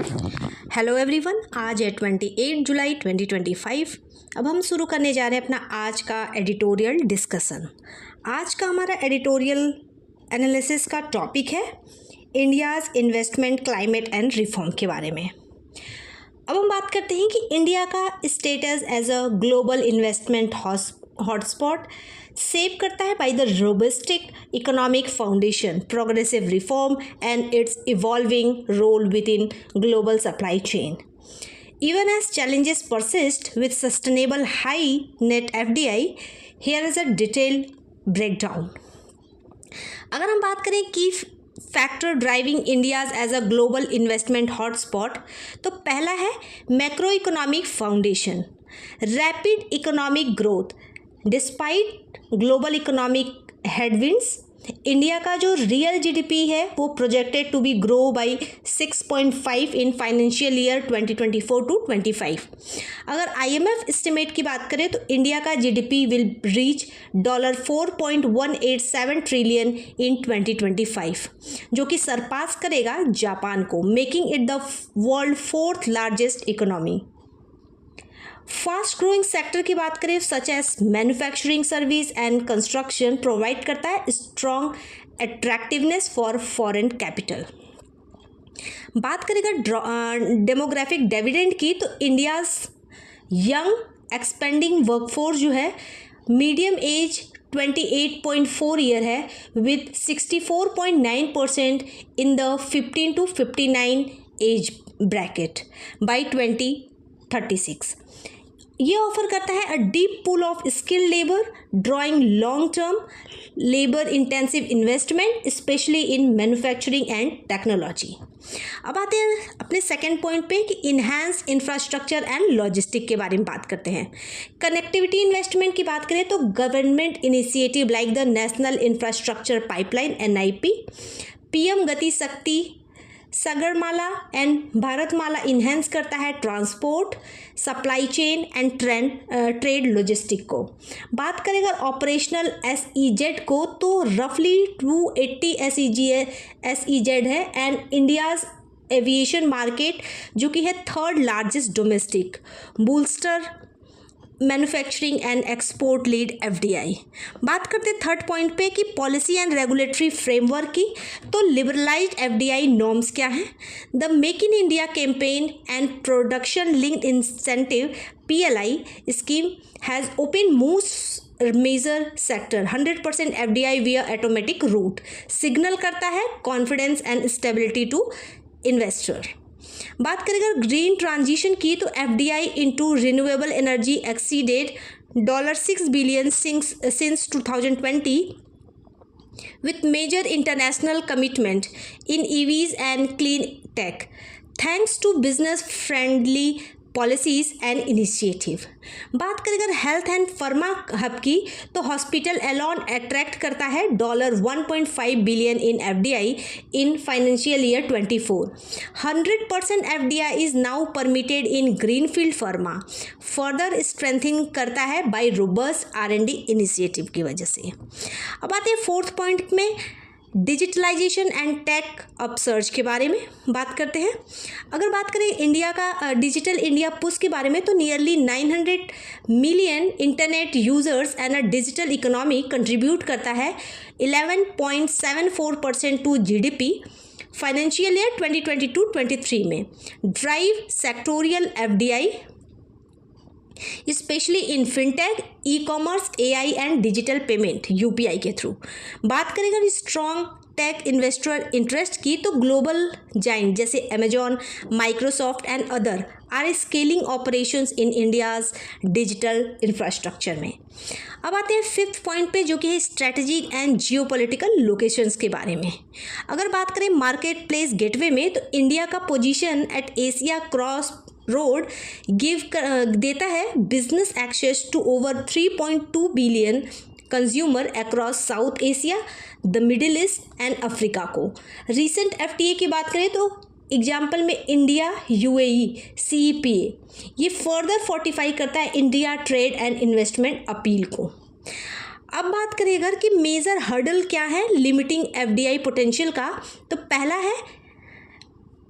Hello everyone, आज है 28 जुलाई 2025। अब हम शुरू करने जा रहे हैं अपना आज का एडिटोरियल डिस्कशन। आज का हमारा एडिटोरियल एनालिसिस का टॉपिक है India's investment climate and reform के बारे में। अब हम बात करते हैं कि इंडिया का status as a global investment hotspot save करता है by the robustic economic foundation, progressive reform and its evolving role with in global supply chain. Even as challenges persist with sustainable high net FDI, here is a detailed breakdown. अगर हम बात करें की factor driving India's as a global investment hotspot, तो पहला है macro economic foundation, rapid economic growth. Despite global economic headwinds, India का जो रियल जीडीपी है वो projected to be grow by 6.5 in financial year 2024 to 25। अगर आईएमएफ एस्टिमेट की बात करें तो इंडिया का GDP will reach $4.187 trillion in 2025, जो कि सरपास करेगा जापान को, making it the world fourth largest economy. Fast growing sector की बात करें such as manufacturing, service and construction provide करता है strong attractiveness for foreign capital. बात करेगा डेमोग्राफिक डिविडेंड की, तो इंडियाज यंग एक्सपेंडिंग वर्कफोर्स जो है मीडियम एज 28.4 ईयर है with 64.9% in the 15 to 59 age bracket by 2036। ये ऑफर करता है a deep pool of skilled labour, drawing long term labour intensive investment specially in manufacturing and technology. अब आते हैं अपने सेकेंड पॉइंट पे कि इन्हांस इंफ्रास्ट्रक्चर एंड लॉजिस्टिक के बारे में बात करते हैं। कनेक्टिविटी इन्वेस्टमेंट की बात करें तो government initiative like the national infrastructure pipeline NIP, PM गति शक्ति, सागरमाला एंड भारतमाला इन्हेंस करता है transport, supply chain and trade logistic को। बात करें अगर ऑपरेशनल SEZ को तो रफली 280 SEZ है एंड इंडियाज एविएशन मार्केट जो कि है third largest domestic, booster manufacturing and export lead FDI। बात करते हैं थर्ड पॉइंट पे कि पॉलिसी एंड रेगुलेटरी फ्रेमवर्क की, तो लिबरलाइज्ड FDI नॉर्म्स क्या हैं। The make in India campaign and production linked incentive PLI scheme has open most major sector 100% FDI via automatic route, signal करता है confidence and stability to investor. बात करें अगर green transition की, तो FDI into renewable energy exceeded $6 billion since 2020 with major international commitment in EVs and clean tech thanks to business friendly policies and initiative. बात करें अगर हेल्थ एंड फार्मा हब की, तो हॉस्पिटल एलॉन अट्रैक्ट करता है $1.5 billion in FDI in financial year 24। 100% FDI is now permitted in greenfield pharma, further strengthening करता है bye robust R&D initiative की वजह से। अब आते हैं फोर्थ पॉइंट में, डिजिटलाइजेशन एंड टेक अपसर्ज के बारे में बात करते हैं। अगर बात करें इंडिया का डिजिटल इंडिया पुश के बारे में, तो nearly 900 million internet users and a digital economy contribute करता है 11.74% टू GDP फाइनेंशियल ईयर 2022-23 में, drive sectoral FDI specially in fintech, e-commerce, AI and digital payment UPI के थ्रू। बात करें अगर स्ट्रॉन्ग टेक इन्वेस्टर इंटरेस्ट की, तो ग्लोबल जाइंट जैसे Amazon, Microsoft and other are scaling operations in India's digital infrastructure में। अब आते हैं फिफ्थ पॉइंट पे जो कि है स्ट्रेटजिक एंड जियोपॉलिटिकल लोकेशंस के बारे में। अगर बात करें मार्केट प्लेस गेटवे में, तो इंडिया का position at Asia cross road देता है business access to over 3.2 billion consumer across South Asia, the Middle East and Africa को। रिसेंट FTA की बात करें तो एग्जाम्पल में इंडिया UAE CEPA, ये फर्दर फोर्टिफाई करता है India trade and investment appeal को। अब बात करें अगर कि मेजर हर्डल क्या है लिमिटिंग FDI पोटेंशियल का, तो पहला है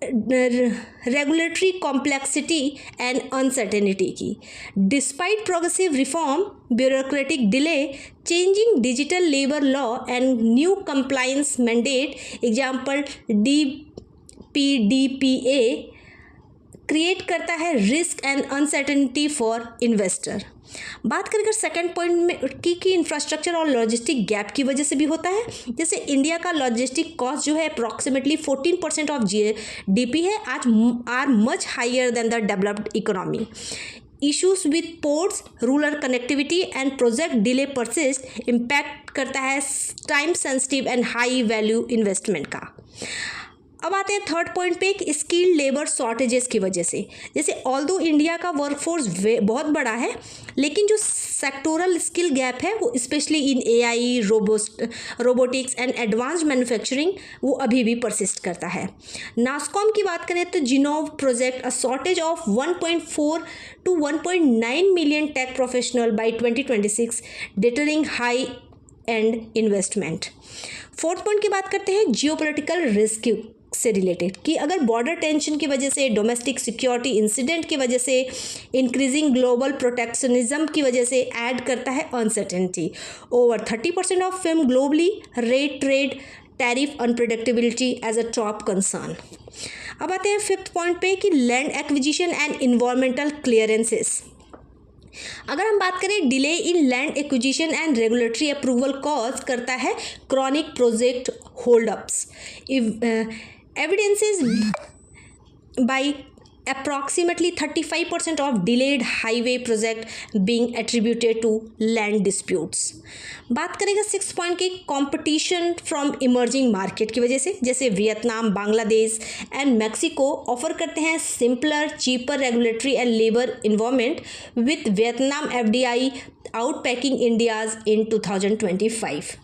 रेगुलेटरी कॉम्प्लेक्सिटी एंड अनसर्टेनिटी की। Despite progressive reform, bureaucratic delay, changing digital labour law and new compliance mandate, example DPDPA, create करता है risk and uncertainty for investor. बात करें अगर सेकेंड पॉइंट में कि इंफ्रास्ट्रक्चर और लॉजिस्टिक गैप की वजह से भी होता है। जैसे इंडिया का लॉजिस्टिक कॉस्ट जो है अप्रॉक्सीमेटली 14% ऑफ GDP है, आज are much higher than the developed economy. Issues with ports, rural connectivity and project delay persist, impact करता है time sensitive and high value investment का। अब आते हैं थर्ड पॉइंट पे कि स्किल्ड लेबर शॉर्टेजेस की वजह से। जैसे ऑल्दो इंडिया का वर्कफोर्स बहुत बड़ा है, लेकिन जो सेक्टोरल स्किल गैप है वो specially in AI, robotics and advanced manufacturing वो अभी भी परसिस्ट करता है। नास्कॉम की बात करें तो Zinnov project a shortage of 1.4 to 1.9 million tech professional by 2026, deterring high end investment. Fourth point की बात करते हैं जियोपॉलिटिकल रिस्क से रिलेटेड कि अगर बॉर्डर टेंशन की वजह से, डोमेस्टिक सिक्योरिटी इंसिडेंट की वजह से, इंक्रीजिंग ग्लोबल प्रोटेक्शनिज्म की वजह से ऐड करता है uncertainty. Over 30% of firms globally rate trade tariff unpredictability as a top concern. अब आते हैं फिफ्थ पॉइंट पे कि land acquisition and environmental clearances. अगर हम बात करें delay in land acquisition and regulatory approval cause करता है chronic project holdups, evidences by approximately 35% of delayed highway project being attributed to land disputes। बात करेंगे 6 पॉइंट की कंपटीशन फ्रॉम इमर्जिंग मार्केट की वजह से। जैसे Vietnam, Bangladesh and Mexico offer करते हैं simpler, cheaper regulatory and labour environment, with Vietnam FDI outpacing India's in 2025।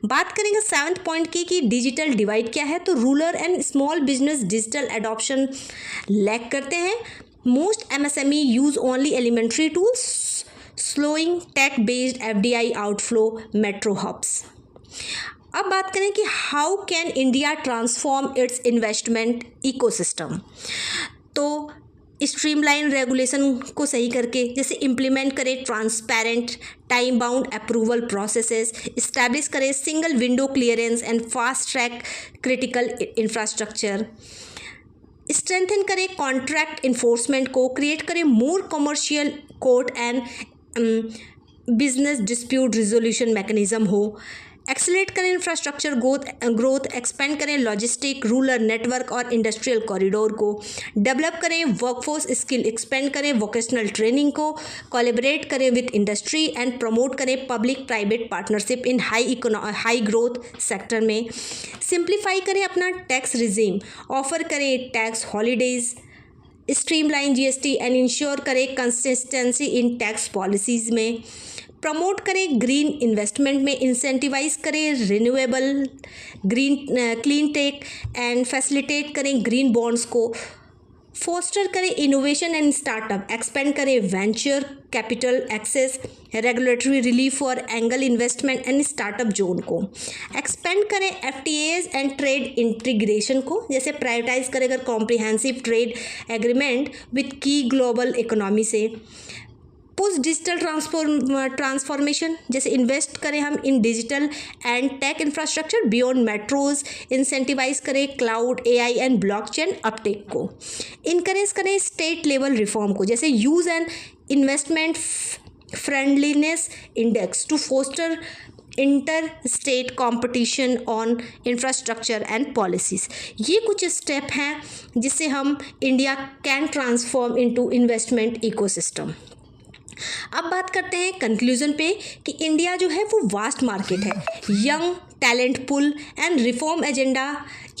बात करेंगे 7th पॉइंट की कि डिजिटल डिवाइड क्या है। तो rural and small business digital adoption lack करते हैं। Most MSME use only elementary tools, slowing tech based FDI outflow metro hubs. अब बात करें कि how can India transform its investment ecosystem. तो स्ट्रीमलाइन रेगुलेशन को सही करके, जैसे इम्प्लीमेंट करें transparent time bound approval processes, establish करें single window clearance and fast track critical infrastructure, strengthen करें कॉन्ट्रैक्ट इन्फोर्समेंट को, क्रिएट करें more commercial court and business dispute resolution mechanism हो, एक्सेलरेट करें इंफ्रास्ट्रक्चर ग्रोथ, एक्सपेंड करें logistic, rural network और industrial corridor को, develop करें वर्कफोर्स स्किल, एक्सपेंड करें वोकेशनल ट्रेनिंग को, कोलैबोरेट करें विद इंडस्ट्री एंड प्रमोट करें public private partnership in high growth sector में, सिंप्लीफाई करें अपना टैक्स रिजीम, ऑफर करें tax holidays, streamline GST and ensure करें कंसिस्टेंसी इन टैक्स पॉलिसीज़ में, प्रमोट करें ग्रीन इन्वेस्टमेंट में, इंसेंटिवाइज करें renewable green clean tech and facilitate करें ग्रीन बॉन्ड्स को, फोस्टर करें इनोवेशन एंड स्टार्टअप, एक्सपेंड करें venture capital access, regulatory relief for angel investment and startup zone को, expand करें FTAs एंड ट्रेड इंटीग्रेशन को, जैसे प्रायोरिटाइज करें अगर comprehensive trade agreement with key global economy से, पुश डिजिटल ट्रांसफॉर्मेशन, जैसे invest करें हम in digital and tech infrastructure beyond metros, incentivize करें cloud, AI and blockchain uptake को, इनकरेज करें स्टेट लेवल रिफॉर्म को, जैसे use and investment friendliness index to foster inter state competition on infrastructure and policies. ये कुछ step हैं जिससे हम India can transform into investment ecosystem. अब बात करते हैं कंक्लूजन पे कि इंडिया जो है वो वास्ट मार्केट है, young talent pool and reform agenda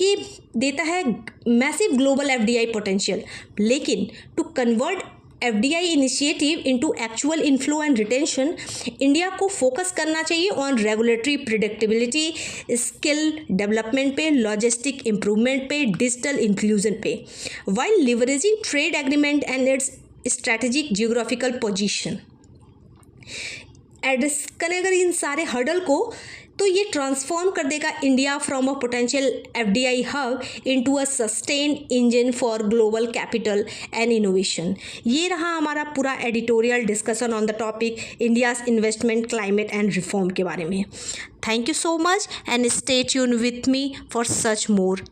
ये देता है मैसिव ग्लोबल FDI पोटेंशियल, लेकिन to convert FDI initiative into actual inflow and retention, India को फोकस करना चाहिए on regulatory predictability, skill development पे, लॉजिस्टिक इम्प्रूवमेंट पे, डिजिटल इंक्लूजन पे, while leveraging trade agreement and its strategic geographical position. Address करें अगर इन सारे हर्डल को, तो ये ट्रांसफॉर्म कर देगा India from a potential FDI hub into a sustained engine for global capital and innovation. ये रहा हमारा पूरा editorial discussion on the topic India's investment climate and reform के बारे में। Thank you so much and stay tune with me for such more